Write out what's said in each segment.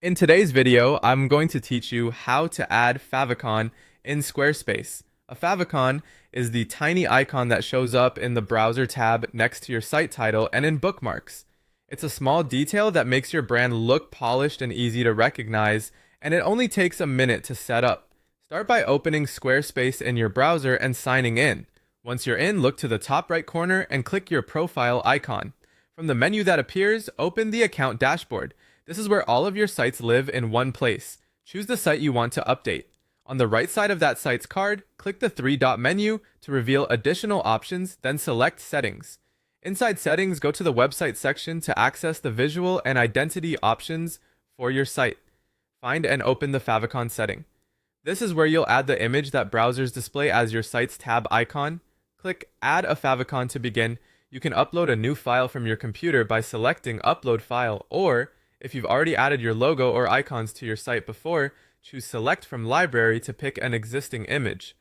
In today's video, I'm going to teach you how to add favicon in Squarespace. A favicon is the tiny icon that shows up in the browser tab next to your site title and in bookmarks. It's a small detail that makes your brand look polished and easy to recognize, and it only takes a minute to set up. Start by opening Squarespace in your browser and signing in. Once you're in, look to the top right corner and click your profile icon. From the menu that appears, open the account dashboard. This is where all of your sites live in one place. Choose the site you want to update. On the right side of that site's card, click the three-dot menu to reveal additional options, then select Settings. Inside Settings, go to the Website section to access the visual and identity options for your site. Find and open the favicon setting. This is where you'll add the image that browsers display as your site's tab icon. Click Add a favicon to begin. You can upload a new file from your computer by selecting Upload File, or if you've already added your logo or icons to your site before, choose Select from Library to pick an existing image.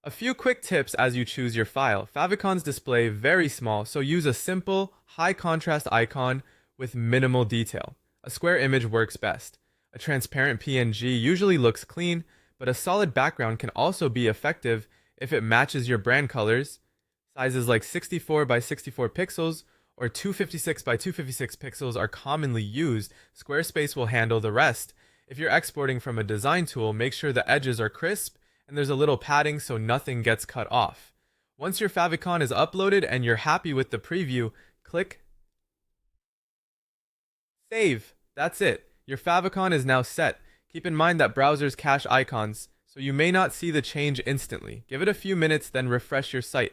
A few quick tips as you choose your file. Favicons display very small, so use a simple, high-contrast icon with minimal detail. A square image works best. A transparent PNG usually looks clean, but a solid background can also be effective if it matches your brand colors. Sizes like 64 by 64 pixels or 256 by 256 pixels are commonly used. Squarespace will handle the rest. If you're exporting from a design tool, make sure the edges are crisp and there's a little padding so nothing gets cut off. Once your favicon is uploaded and you're happy with the preview, click Save. That's it. Your favicon is now set. Keep in mind that browsers cache icons, so you may not see the change instantly. Give it a few minutes, then refresh your site.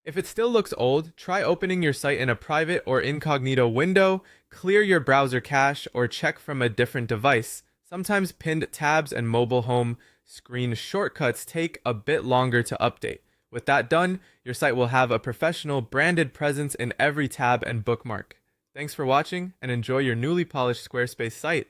If it still looks old, try opening your site in a private or incognito window, clear your browser cache, or check from a different device. Sometimes pinned tabs and mobile home screen shortcuts take a bit longer to update. With that done, your site will have a professional branded presence in every tab and bookmark. Thanks for watching and enjoy your newly polished Squarespace site.